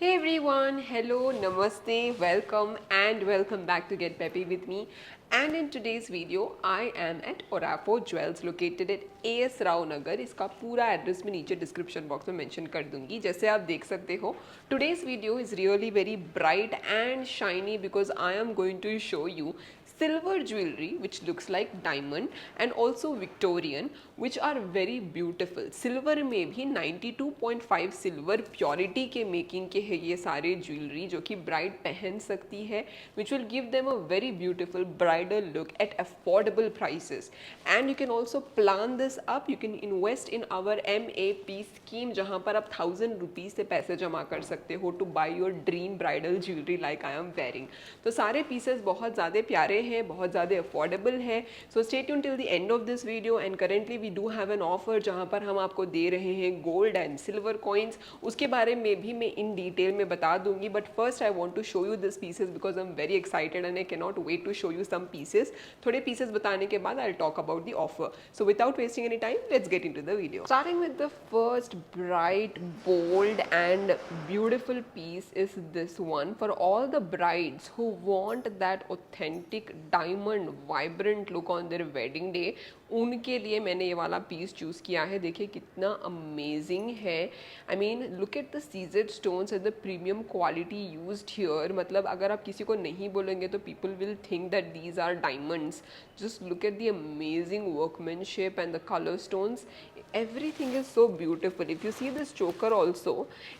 Hey everyone, hello, namaste, welcome and welcome back to Get Peppy with me. And in today's video, I am at Orapo Jewels located at AS Rao Nagar. इसका पूरा address मैं नीचे description box में mention कर दूंगी. जैसे आप देख सकते हो, today's video is really very bright and shiny because I am going to show you silver jewelry which looks like diamond and also Victorian which are very beautiful. Silver में भी 92.5 सिल्वर प्योरिटी के making के है ये सारे jewellery जो कि bride पहन सकती है which will give them a very beautiful bridal look at affordable prices. And you can also plan this up. You can invest in our MAP scheme जहाँ पर आप 1000 रुपीज़ से पैसे जमा कर सकते हो to buy your dream bridal jewelry like I am wearing. तो सारे pieces बहुत ज़्यादा प्यारे हैं, बहुत ज़्यादा अफोर्डेबल है. So stay tuned till the end of this video and currently we do have an offer जहाँ पर हम आपको दे रहे हैं gold and silver coins. उसके बारे में भी मैं in detail में बता दूंगी. But first I want to show you these pieces because I'm very excited and I cannot wait to show you some pieces. थोड़े pieces बताने के बाद I'll talk about the offer. So without wasting any time, let's get into the video. Starting with the first bright, bold and beautiful piece is this one. For all the brides who want that authentic diamond vibrant look on their wedding day, उनके लिए मैंने ये वाला piece choose किया है. देखिए कितना amazing है. I mean look at the CZ stones and the premium quality used here. मतलब अगर आप किसी को नहीं बोलेंगे तो people will think that these are diamonds. Just look at the amazing workmanship and the colour stones. Everything is so beautiful. If you see this choker also,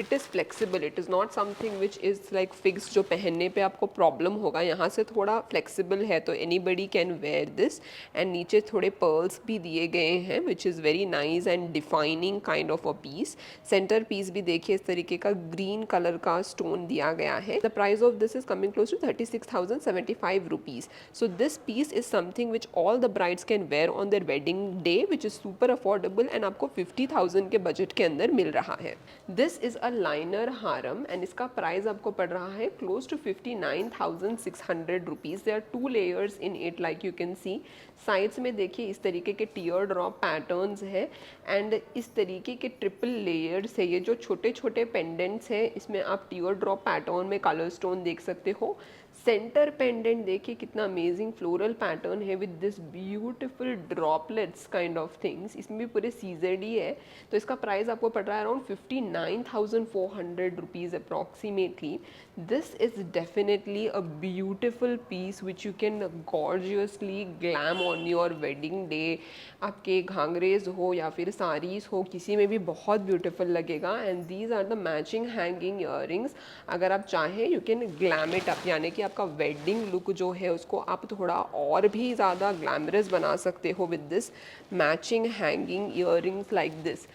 it is flexible. It is not something which is like fixed जो पहनने पे आपको problem होगा. यहाँ से थोड़ा flexible है तो anybody can wear this. And नीचे थोड़े pearls भी दिए गए हैं which is very nice and defining kind of a piece. Center piece भी देखिए इस तरीके का green color का stone दिया गया है. The price of this is coming close to 36,075 rupees. So this piece is something which all the brides can wear on their wedding day, which is super affordable and आपको 50,000 के budget के अंदर मिल रहा है. This is a liner haram and इसका price आपको पड़ रहा है close to 59,600 rupees. There are 2 layers in it like you can see. Sides में देखिए इस तरीके के टीयर ड्रॉप पैटर्न्स है एंड इस तरीके के ट्रिपल लेयर्स है. ये जो छोटे छोटे पेंडेंट्स हैं इसमें आप टीयर ड्रॉप पैटर्न में कलर स्टोन देख सकते हो. सेंटर पेंडेंट देखिए कितना अमेजिंग फ्लोरल पैटर्न है with this beautiful droplets kind of things. इसमें भी पूरे सीजेड ही है तो इसका प्राइस आपको पड़ रहा है around 59,400 rupees approximately. This is definitely a beautiful piece which you can gorgeously glam on your wedding day. आपके घाघरेज हो या फिर साड़ीज हो किसी में भी बहुत ब्यूटिफुल लगेगा. And these are the matching hanging earrings. अगर आप चाहें you can glam it up यानी कि आपका वेडिंग लुक जो है उसको आप थोड़ा और भी ज़्यादा ग्लैमरस बना सकते हो with this matching hanging earrings like this.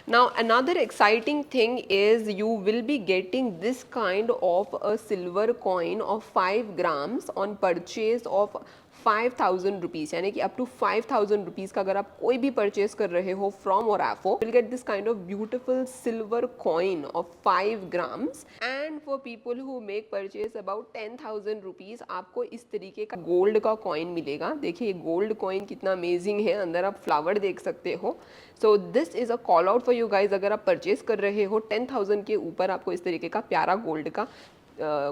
Now another exciting thing is you will be getting this kind of a silver coin of 5 grams on purchase of 5,000 rupees यानी कि अप टू 5,000 रुपीज़ का अगर आप कोई भी purchase कर रहे हो from Orafo will get this kind of beautiful silver coin of 5 grams. And for people who make purchase about 10,000 rupees आपको इस तरीके का गोल्ड का कॉइन मिलेगा. देखिए गोल्ड कॉइन कितना अमेजिंग है. अंदर आप फ्लावर देख सकते हो. So this is a call out for you guys. अगर आप परचेज कर रहे हो 10,000 के ऊपर आपको इस तरीके का प्यारा गोल्ड का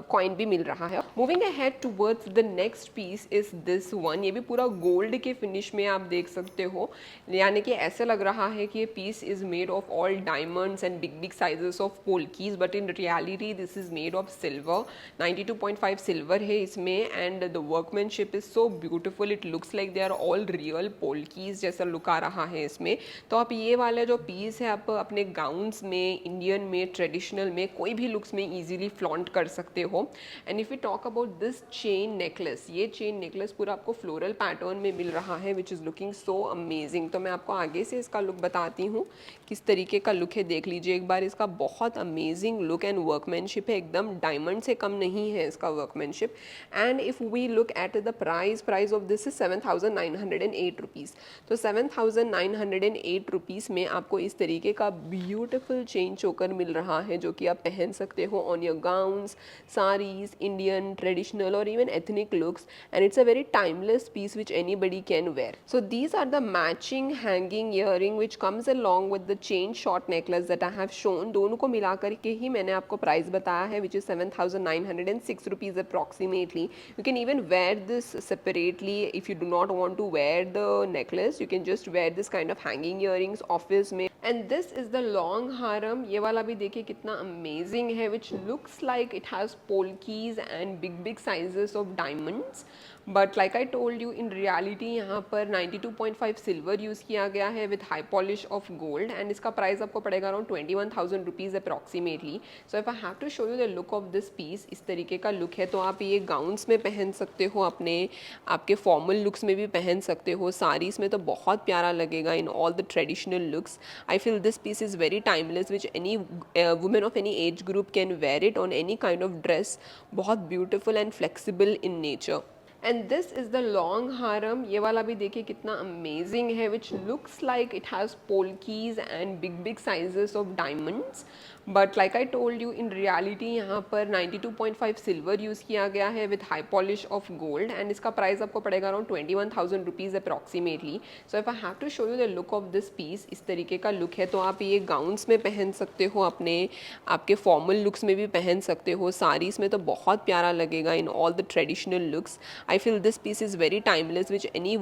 कॉइन भी मिल रहा है. Moving ahead towards the next piece is this one. ये भी पूरा गोल्ड के फिनिश में आप देख सकते हो यानी कि ऐसे लग रहा है कि ये piece is made of all diamonds and big big sizes of polkis but in reality this is made of silver. 92.5 silver है इसमें and the workmanship is so beautiful. It looks like they are all real polkis जैसा look आ रहा है इसमें. तो आप ये वाला जो पीस है आप अपने गाउन्स में इंडियन में ट्रेडिशनल में कोई भी लुक्स में ईजिली फ्लॉन्ट कर सकते हो. And if you talk about this chain necklace, ये चेन नेकलेस पूरा आपको फ्लोरल पैटर्न में मिल रहा है which is looking so amazing. तो मैं आपको आगे से इसका लुक बताती हूँ किस तरीके का लुक है. देख लीजिए एक बार. इसका बहुत अमेजिंग लुक एंड वर्कमैनशिप है. एकदम डायमंड से कम नहीं है इसका workmanship. And if we look at the price of this is 7,908 rupees. तो 7,908 रुपीज़ में आपको इस तरीके का ब्यूटिफुल चेन चोकर मिल रहा है जो कि आप पहन सकते हो on your gowns saris, Indian, traditional or even ethnic looks, and it's a very timeless piece which anybody can wear. So these are the matching hanging earring which comes along with the chain short necklace that I have shown. दोनों को मिलाकर के ही मैंने आपको price बताया है, which is 7,906 rupees approximately. You can even wear this separately if you do not want to wear the necklace. You can just wear this kind of hanging earrings office में. And this is the long harem. ये वाला भी देखिए कितना amazing है, which looks like it has polkis and big sizes of diamonds. But like I told you, in reality यहाँ पर 92.5 silver use किया गया है with high polish of gold, and इसका प्राइस आपको पड़ेगा around 21,000 rupees approximately. So if I have to show you the look of this piece, इस तरीके का लुक है. तो आप ये गाउन्स में पहन सकते हो, अपने आपके फॉर्मल लुक्स में भी पहन सकते हो, साड़ीज़ में तो बहुत प्यारा लगेगा in all the traditional looks. I feel this piece is very timeless, which any woman of any age group can wear it on any kind of dress. बहुत beautiful and flexible in nature. And this is the long harem. ये वाला भी देखिए कितना amazing है, which looks like it has polkis and big sizes of diamonds. But like I told you, in reality यहाँ पर 92.5 silver use किया गया है with high polish of gold, and इसका प्राइस आपको पड़ेगा around 21,000 rupees approximately. So if I have to show you the look of this piece, इस तरीके का लुक है. तो आप ये गाउन्स में पहन सकते हो, अपने आपके फॉर्मल लुक्स में भी पहन सकते हो, साड़ीज़ में तो बहुत प्यारा लगेगा in all the traditional looks. I feel this piece is very timeless, which any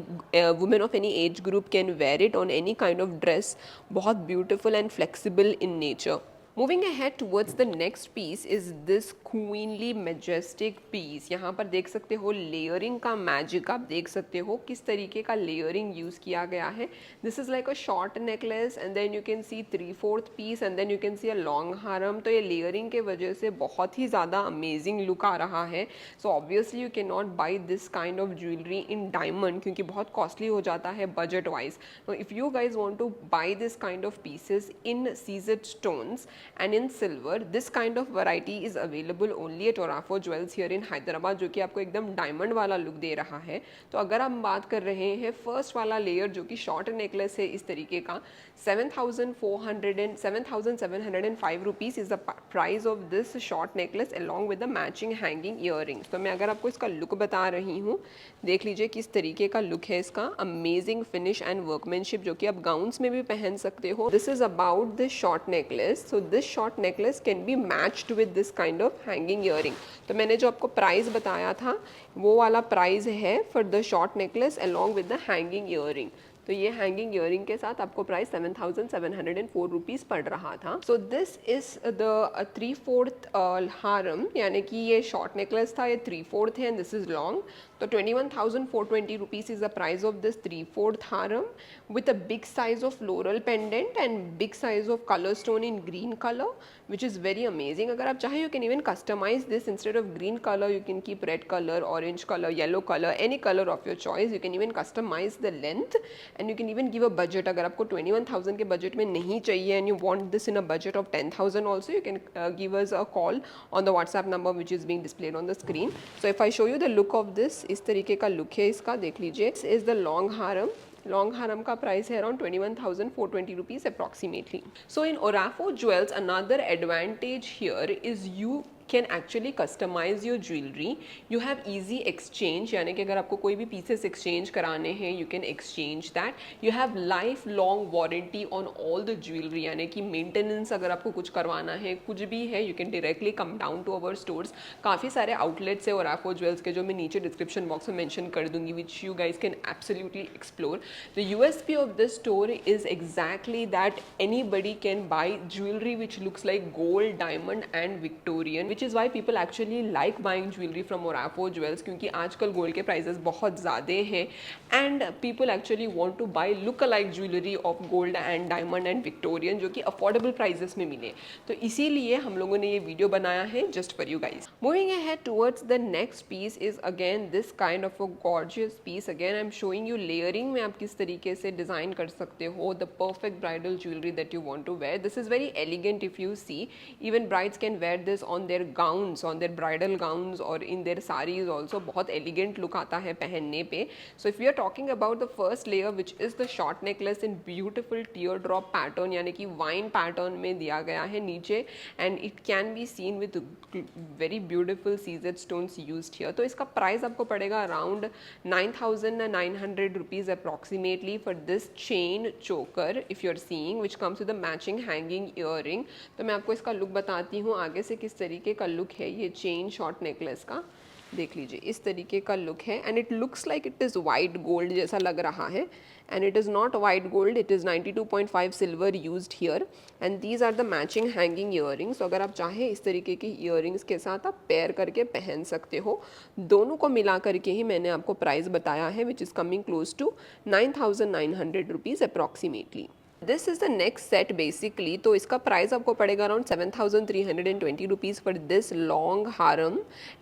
woman of any age group can wear it on any kind of dress. बहुत beautiful and flexible in nature. Moving ahead towards the next piece is this queenly majestic piece. यहाँ पर देख सकते हो layering का magic, आप देख सकते हो किस तरीके का layering use किया गया है. This is like a short necklace and then you can see 3/4 piece and then you can see a long harem. तो ये layering के वजह से बहुत ही ज़्यादा amazing look आ रहा है. So obviously you cannot buy this kind of jewelry in diamond क्योंकि बहुत costly हो जाता है budget wise. So if you guys want to buy this kind of pieces in seized stones and in silver, this kind of variety is available only at Orafo Jewels here in Hyderabad, जो कि आपको एकदम diamond वाला look दे रहा है. तो अगर हम बात कर रहे हैं फर्स्ट वाला लेयर जो कि शॉर्ट नेकलेस है इस तरीके का, 7,705 rupees is the price of this short necklace along with the matching hanging earrings. तो मैं अगर आपको इसका लुक बता रही हूँ, देख लीजिए किस तरीके का लुक है इसका. अमेजिंग फिनिश एंड वर्कमैनशिप जो कि आप गाउन्स में भी पहन सकते हो. This is about this short necklace. So this short necklace can be matched with this kind of hanging earring. तो मैंने जो आपको प्राइस बताया था वो वाला प्राइस है for the short necklace along with the hanging earring. तो ये हैंगिंग इयरिंग के साथ आपको प्राइस 7,704 रुपीज़ पड़ रहा था. सो दिस इज़ द 3/4 हारम, यानी कि ये शॉर्ट नेकलेस था, ये 3/4 है एंड दिस इज़ लॉन्ग. तो 21,420 rupees is the price of this 3/4 harem with a big size of floral pendant and big size of color stone in green color, which is very amazing. अगर आप चाहें you can even customize this. Instead of green color you can keep red color, orange color, yellow color, any color of your choice. You can even customize the length and you can even give a budget. अगर आपको 21,000 के budget में नहीं चाहिए and you want this in a budget of 10,000 also, you can give us a call on the WhatsApp number which is being displayed on the screen. So if I show you the look of this, इस तरीके का look है इसका, देख लीजिए. This is the long haram. Long haram का price है around 21,420 rupees approximately. So in Orafo Jewels, another advantage here is you can actually customize your jewelry. You have easy exchange, यानी कि अगर आपको कोई भी pieces exchange कराने हैं you can exchange that. You have lifelong warranty on all the jewelry, यानी कि maintenance अगर आपको कुछ करवाना है, कुछ भी है, you can directly come down to our stores. काफ़ी सारे outlets है Orafo Jewels के जो मैं नीचे description box में mention कर दूँगी, which you guys can absolutely explore. The USP of this store is exactly that anybody can buy jewelry which looks like gold, diamond and Victorian, which is why people actually like buying jewelry from Orafo Jewels, क्योंकि आजकल gold के prices बहुत ज़्यादा हैं and people actually want to buy look-alike jewelry of gold and diamond and Victorian जो कि affordable prices में मिले. तो इसीलिए हम लोगों ने ये वीडियो बनाया है just for you guys. Moving ahead towards the next piece is again this kind of a gorgeous piece. Again I'm showing you layering में आप किस तरीके से डिज़ाइन कर सकते हो the perfect bridal jewelry that you want to wear. This is very elegant if you see. Even brides can wear this on their their gowns, on their bridal gowns or in their saris also, बहुत elegant look आता है पहनने पे. So if we are talking about the first layer, which is the short necklace in beautiful teardrop pattern, यानी कि wine pattern में दिया गया है नीचे, and it can be seen with very beautiful seized stones used here. तो इसका price आपको पड़ेगा around 9,900 rupees approximately for this chain choker if you're seeing, which comes with a matching hanging earring. तो मैं आपको इसका लुक बताती हूँ आगे से किस तरीके का लुक है ये चेन शॉर्ट नेकलेस का. देख लीजिए इस तरीके का लुक है and it looks like it is white gold जैसा लग रहा है, and it is not white gold, it is 92.5 silver used here, and these are the matching hanging earrings. अगर आप चाहें इस तरीके की ईयरिंग्स के साथ आप पेयर करके पहन सकते हो. दोनों को मिला करके ही मैंने आपको प्राइस बताया है, which is coming close to 9,900 rupees approximately. This is the next set basically. तो इसका प्राइस आपको पड़ेगा around 7,320 rupees for this long haram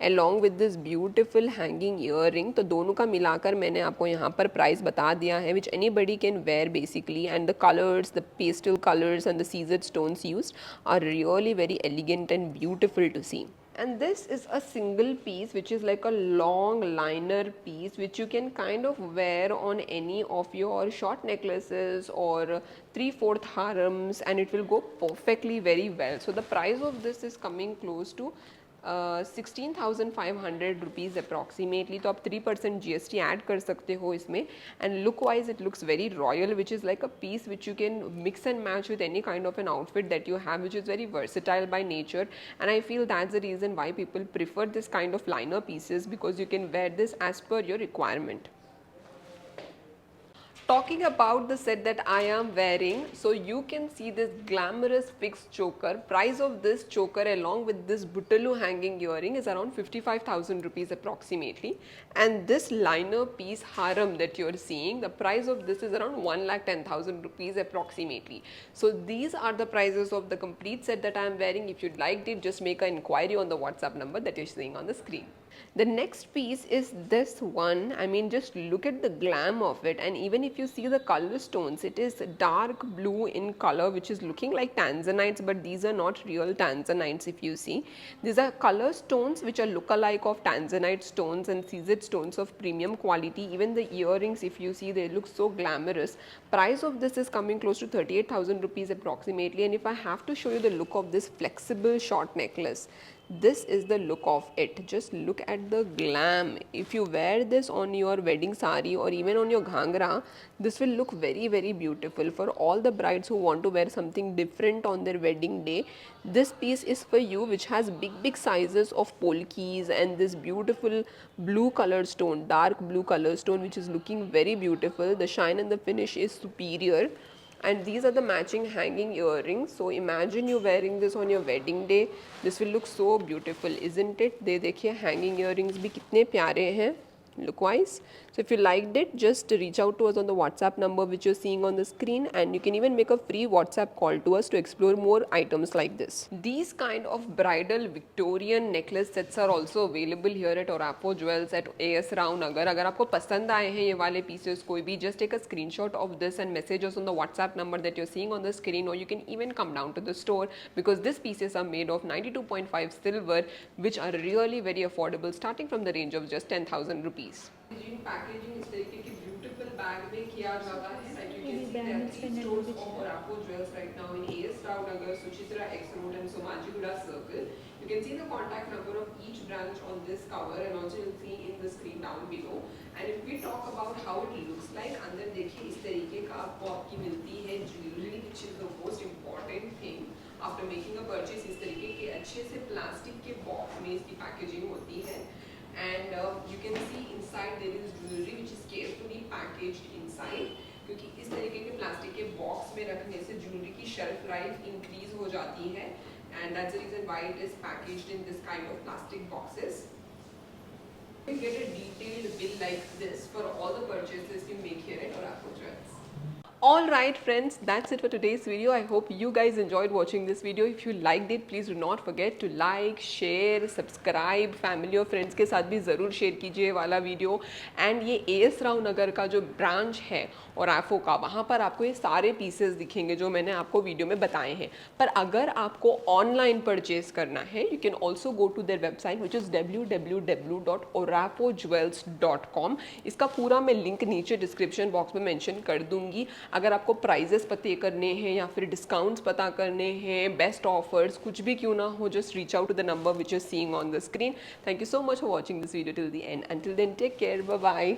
along with this beautiful hanging earring. तो दोनों का मिलाकर मैंने आपको यहाँ पर प्राइस बता दिया है, which anybody can wear basically, and the colours, the pastel colours and the seized stones used are really very elegant and beautiful to see. And this is a single piece which is like a long liner piece which you can kind of wear on any of your short necklaces or 3/4 harams, and it will go perfectly very well. So the price of this is coming close to 16,500 rupees approximately. तो आप 3% GST add कर सकते हो इसमें, and look wise it looks very royal, which is like a piece which you can mix and match with any kind of an outfit that you have, which is very versatile by nature, and I feel that's the reason why people prefer this kind of liner pieces, because you can wear this as per your requirement. Talking about the set that I am wearing, so you can see this glamorous fixed choker. Price of this choker along with this butulu hanging earring is around 55,000 rupees approximately, and this liner piece haram that you are seeing, the price of this is around 1,10,000 rupees approximately. So these are the prices of the complete set that I am wearing. If you'd liked it, just make an inquiry on the WhatsApp number that you're seeing on the screen. The next piece is this one. I mean, just look at the glam of it, and even if you see the color stones, it is dark blue in color, which is looking like tanzanites, but these are not real tanzanites. If you see, these are color stones which are look-alike of tanzanite stones and seized stones of premium quality. Even the earrings, if you see, they look so glamorous. Price of this is coming close to 38,000 rupees approximately, and if I have to show you the look of this flexible short necklace, this is the look of it. Just look at the glam. If you wear this on your wedding sari or even on your ghangra, this will look very very beautiful. For all the brides who want to wear something different on their wedding day, this piece is for you, which has big sizes of polkis and this beautiful blue color stone, dark blue color stone, which is looking very beautiful. The shine and the finish is superior, and these are the matching hanging earrings. So imagine you wearing this on your wedding day. This will look so beautiful, isn't it? दे देखिए hanging earrings भी कितने प्यारे हैं look wise. So if you liked it, just reach out to us on the WhatsApp number which you're seeing on the screen, and you can even make a free WhatsApp call to us to explore more items like this. These kind of bridal Victorian necklace sets are also available here at Orapo Jewels at AS Rao Nagar. अगर आपको पसंद आए हैं ये वाले pieces कोई भी, just take a screenshot of this and message us on the WhatsApp number that you're seeing on the screen, or you can even come down to the store, because these pieces are made of 92.5 silver, which are really very affordable, starting from the range of just 10,000 rupees. Packaging इस तरीके की beautiful bag में किया जाता है. Like you can see there are 3 stores of Orapo Jewels right now in AS Rao Nagar, Suchitra X Road and Somajiguda Circle. You can see the contact number of each branch on this cover, and also you'll see in the screen down below. And if we talk about how it looks like, अंदर देखिए इस तरीके का आपको आपकी मिलती है jewellery, which is the most important thing after making a purchase. इस तरीके के अच्छे से प्लास्टिक के बॉक्स में इसकी पैकेजिंग होती है, and you can see inside there is jewelry which is carefully packaged inside, क्योंकि इस तरीके के प्लास्टिक के बॉक्स में रखने से ज्वेलरी की शेल्फ लाइफ इंक्रीज हो जाती है, and that's the reason why it is packaged in this kind of plastic boxes. You get a detailed bill like this for all the purchases you make here at Orapo Jewels. All right, friends, that's it for today's video. I hope you guys enjoyed watching this video. If you liked it, please do not forget to like, share, subscribe, family और friends के साथ भी ज़रूर share कीजिए वाला video. And ये AS Rao नगर का जो ब्रांच है ओराफो का, वहाँ पर आपको ये सारे पीसेस दिखेंगे जो मैंने आपको वीडियो में बताए हैं. पर अगर आपको ऑनलाइन परचेज करना है, you can also go to their website which is www.orafojewels.com. इसका पूरा मैं लिंक नीचे डिस्क्रिप्शन बॉक्स में मेंशन कर दूंगी. अगर आपको प्राइजेस पते करने हैं या फिर डिस्काउंट्स पता करने हैं, बेस्ट ऑफर्स कुछ भी क्यों ना हो, just reach out to the number which is seeing on the screen. Thank you so much for watching this video till the end. Until then take care, bye bye.